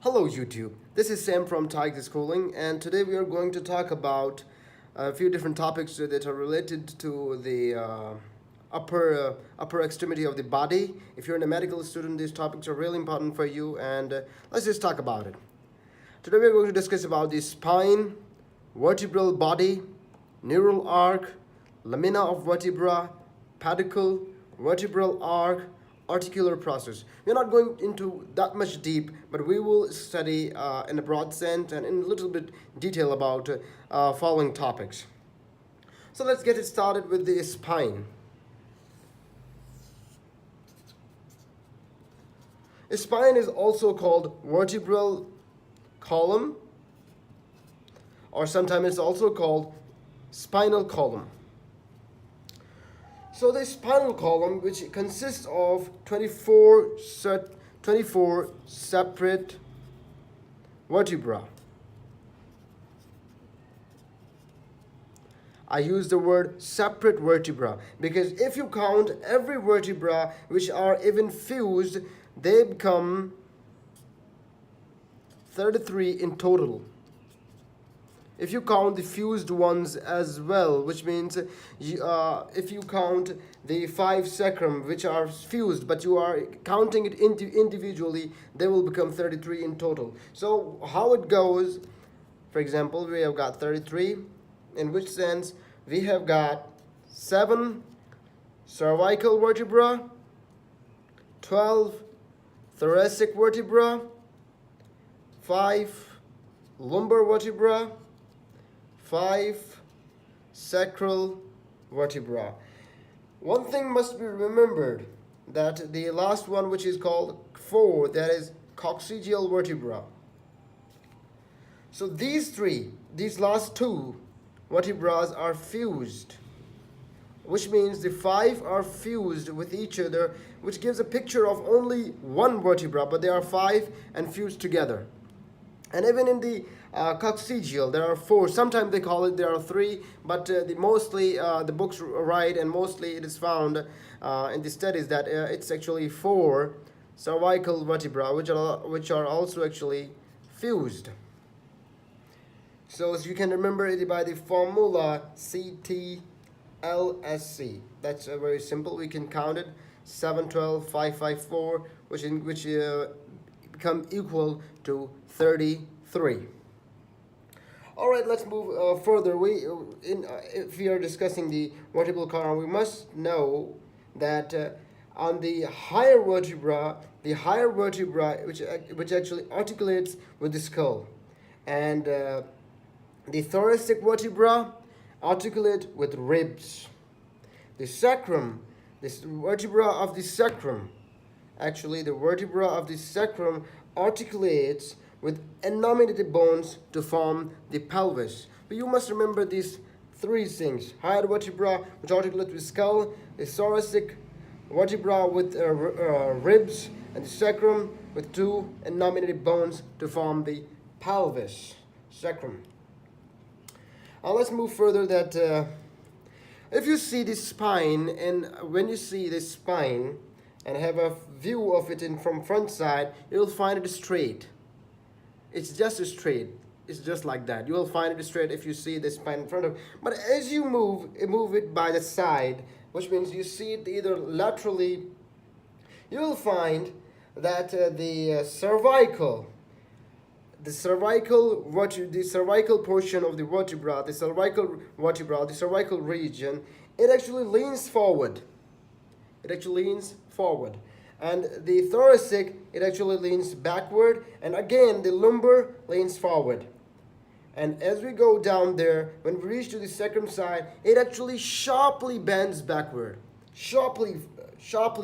Hello YouTube, this is Sam from Tiger Schooling, and today we are going to talk about a few different topics that are related to the upper extremity of the body. If you're a medical student, these topics are really important for you, and let's just talk about it. Today we are going to discuss about the spine, vertebral body, neural arc, lamina of vertebra, pedicle, vertebral arc, articular process. We're not going into that much deep, but we will study in a broad sense and in a little bit detail about following topics. So let's get it started with the spine. A spine is also called vertebral column, or sometimes it's also called spinal column. So the spinal column, which consists of 24 separate vertebrae. I use the word separate vertebra because if you count every vertebra which are even fused, they become 33 in total. If you count the fused ones as well, which means if you count the 5 sacrum which are fused, but you are counting it individually, they will become 33 in total. So how it goes, for example, we have got 33, in which sense we have got 7 cervical vertebra, 12 thoracic vertebra, 5 lumbar vertebra, 5 sacral vertebra. One thing must be remembered, that the last one, which is called 4, that is coccygeal vertebra. So these last 2 vertebrae are fused, which means the 5 are fused with each other, which gives a picture of only one vertebra, but they are 5 and fused together. And even in the coccygeal, there are 4. Sometimes they call it there are 3, but mostly the books write, and mostly it is found in the studies that it's actually 4 cervical vertebra, which are also actually fused. So as you can remember it by the formula CTLSC. That's very simple. We can count it 7, 12, 5, 5, 4, which become equal to 33. All right, let's move further. If we are discussing the vertebral column, we must know that on the higher vertebra, which actually articulates with the skull, and the thoracic vertebra articulate with ribs. The sacrum, this vertebra of the sacrum, actually the vertebra of the sacrum articulates with innominative bones to form the pelvis. But you must remember these 3 things: higher vertebra, which articulate with skull, the thoracic vertebra with ribs, and the sacrum with 2 innominative bones to form the pelvis, sacrum. Now let's move further. That if you see the spine, and when you see the spine and have a view of it from front side, you'll find it straight. It's just straight. It's just like that. You will find it straight if you see the spine in front of. But as you move it by the side, which means you see it either laterally, you will find that the cervical portion of the vertebra, the cervical region, it actually leans forward. And the thoracic, it actually leans backward, and again the lumbar leans forward. And as we go down there, when we reach to the sacrum side, it actually sharply bends backward, sharply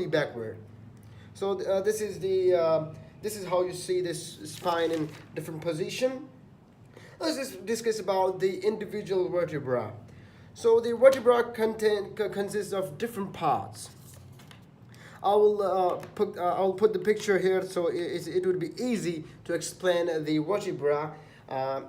backward. So this is how you see this spine in different position. Let's just discuss about the individual vertebra. So the vertebra consists of different parts. I will put the picture here, so it would be easy to explain the vertebra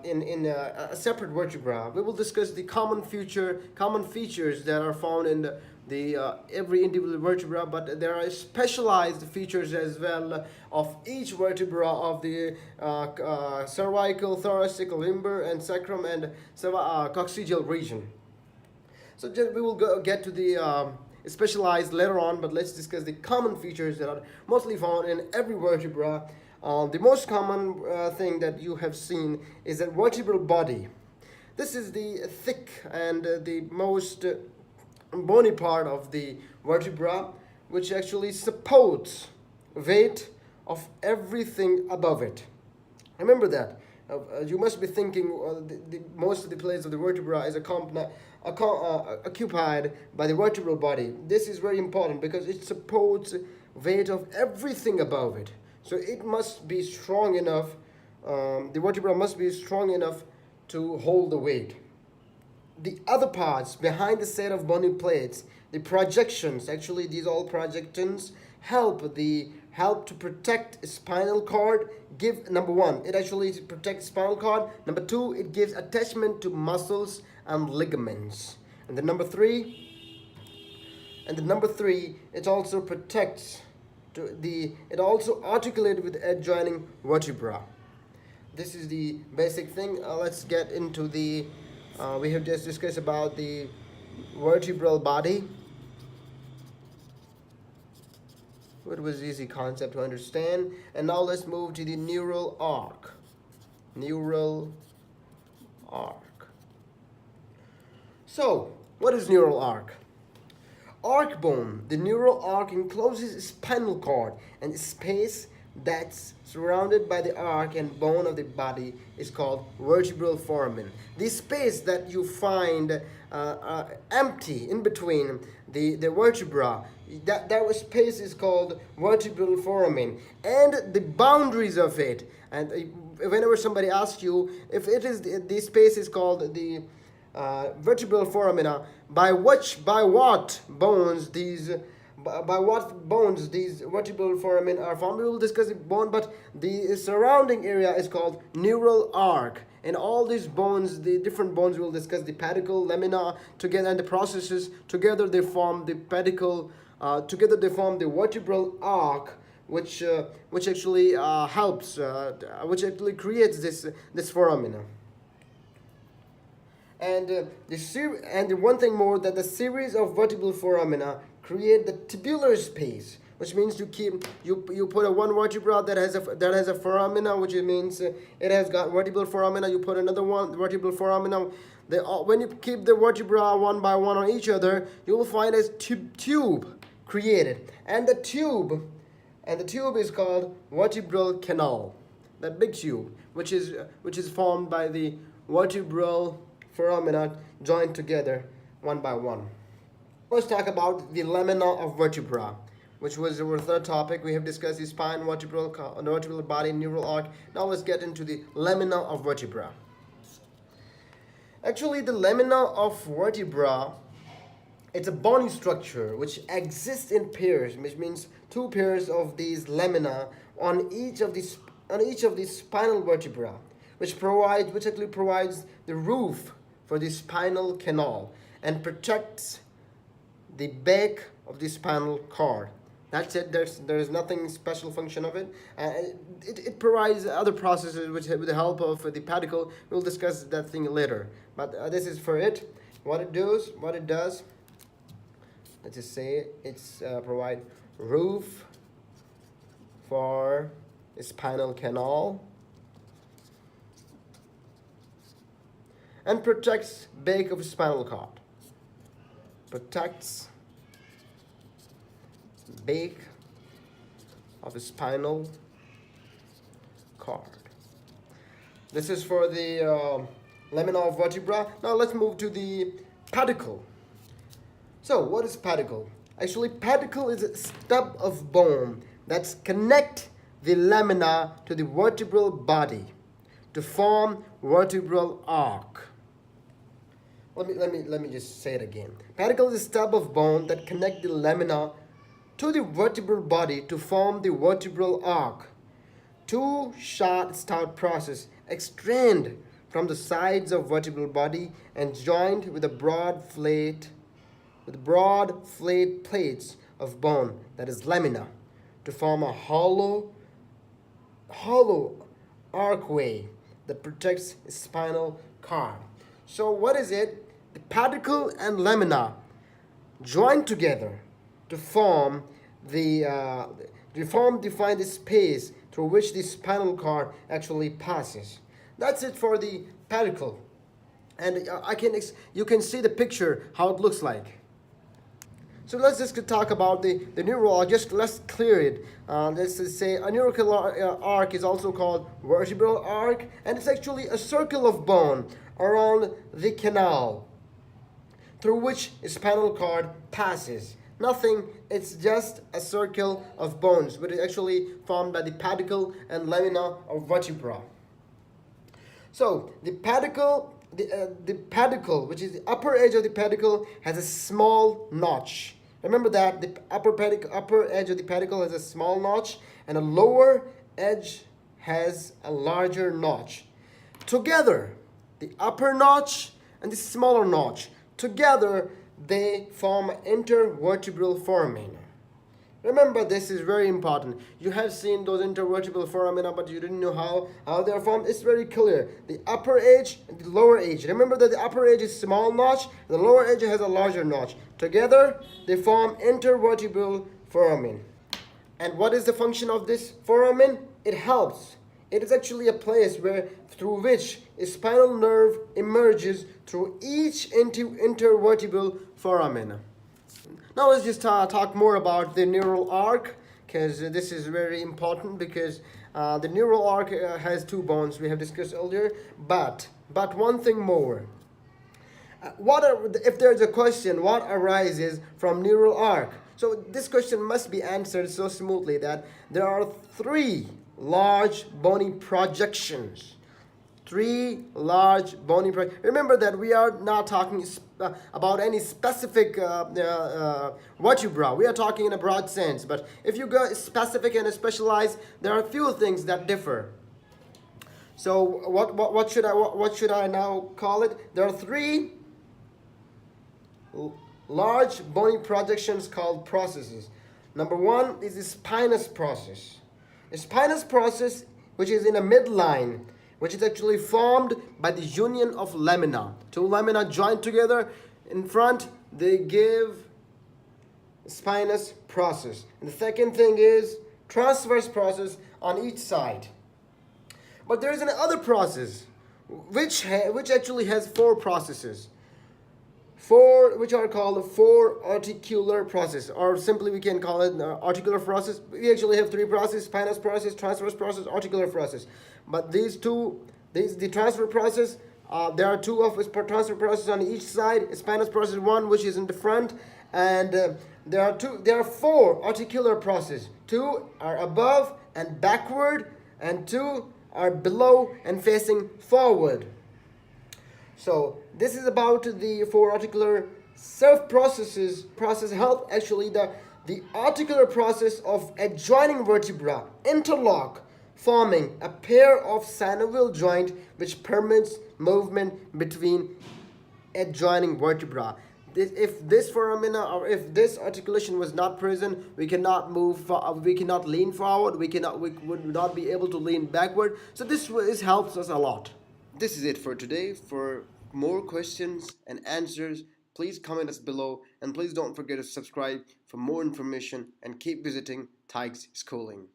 in a separate vertebra. We will discuss the common features that are found in the the every individual vertebra, but there are specialized features as well of each vertebra of the cervical, thoracic, limbar, and sacrum, and coccygeal region. So we will get to the specialized later on, but let's discuss the common features that are mostly found in every vertebra. The most common thing that you have seen is that vertebral body. This is the thick and the most bony part of the vertebra, which actually supports weight of everything above it. Remember that. You must be thinking most of the place of the vertebra is occupied by the vertebral body. This is very important because it supports weight of everything above it. So it must be strong enough, the vertebra must be strong enough to hold the weight. The other parts behind the set of bony plates, the projections, actually these all projections help to protect spinal cord. Give number one, it actually protects spinal cord. Number two, it gives attachment to muscles and ligaments. And the number three, it also protects it also articulates with adjoining vertebra. This is the basic thing. Let's get into the we have just discussed about the vertebral body. It was easy concept to understand. And now let's move to the neural arc. Neural arc. So, what is neural arc? Arc bone. The neural arc encloses spinal cord, and space that's surrounded by the arc and bone of the body is called vertebral foramen. The space that you find empty in between the vertebra, that space is called vertebral foramen, and the boundaries of it. And whenever somebody asks you if it is the space is called the vertebral foramina, by what bones these vertebral foramen are formed, we will discuss the bone, but the surrounding area is called neural arc. And all these bones, the different bones, we will discuss the pedicle, lamina together, and the processes together they form the pedicle. Together they form the vertebral arc, which actually helps, which actually creates this foramina. And the one thing more, that the series of vertebral foramina create the tubular space, which means you put one vertebra that has a foramina, which means it has got vertebral foramina. You put another one vertebral foramina. When you keep the vertebra one by one on each other, you will find a tube created, and the tube is called vertebral canal. That big tube, which is formed by the vertebral foramina joined together one by one. Let's talk about the lamina of vertebra, which was our third topic. We have discussed the spine, vertebral body, neural arc. Now let's get into the lamina of vertebra. Actually, the lamina of vertebra, it's a bony structure which exists in pairs, which means two pairs of these lamina on each of these spinal vertebra, which actually provides the roof for the spinal canal and protects the back of the spinal cord. That's it. There's nothing special function of it. It provides other processes which, with the help of the pedicle, we'll discuss that thing later. But this is for it. What it does. Let's just say it's provide roof for the spinal canal and protects back of spinal cord. Protects back of a spinal cord. This is for the lamina of vertebra. Now let's move to the pedicle. So what is pedicle? Actually, pedicle is a stub of bone that's connect the lamina to the vertebral body to form vertebral arc. Let me just say it again. Pedicle is a stub of bone that connect the lamina to the vertebral body to form the vertebral arc. Two short stout process extend from the sides of vertebral body and joined with a broad flat with broad flayed plates of bone, that is lamina, to form a hollow archway that protects spinal cord. So what is it? The pedicle and lamina join together to form define the space through which the spinal cord actually passes. That's it for the pedicle, and you can see the picture how it looks like. So let's just talk about the neural arc. Just let's clear it. Let's just say a neural arc is also called vertebral arc, and it's actually a circle of bone around the canal through which a spinal cord passes. Nothing, it's just a circle of bones, but it's actually formed by the pedicle and lamina of vertebra. So the pedicle, which is the upper edge of the pedicle, has a small notch. Remember that the upper edge of the pedicle has a small notch, and the lower edge has a larger notch. Together, the upper notch and the smaller notch, together they form intervertebral foramen. Remember, this is very important. You have seen those intervertebral foramina, but you didn't know how they are formed. It's very clear. The upper edge and the lower edge. Remember that the upper edge is small notch, the lower edge has a larger notch. Together, they form intervertebral foramen. And what is the function of this foramen? It helps. It is actually a place through which a spinal nerve emerges through each intervertebral foramen. Now let's just talk more about the neural arc, because this is very important, because the neural arc has two bones we have discussed earlier, but one thing more. If there's a question, what arises from neural arc? So this question must be answered so smoothly that there are three large bony projections. Remember that we are not talking about any specific vertebra. We are talking in a broad sense. But if you go specific and specialized, there are a few things that differ. So what should I now call it? There are three large bony projections called processes. Number one is the spinous process. A spinous process, which is in a midline, which is actually formed by the union of lamina. Two lamina joined together in front, they give spinous process. And the second thing is transverse process on each side. But there is another process which actually has four processes. Which are called four articular process, or simply we can call it articular process. We actually have three processes: spinous process, transverse process, articular process. But the transfer process, there are two of transfer process on each side. Spinous process one, which is in the front, and there are four articular processes. Two are above and backward, and two are below and facing forward. So this is about the four articular process help actually the articular process of adjoining vertebra interlock, forming a pair of synovial joint which permits movement between adjoining vertebra. If this foramina or if this articulation was not present, we cannot we cannot lean forward, we would not be able to lean backward. So this helps us a lot. This is it for today. For more questions and answers, please comment us below, and please don't forget to subscribe for more information and keep visiting Tykes Schooling.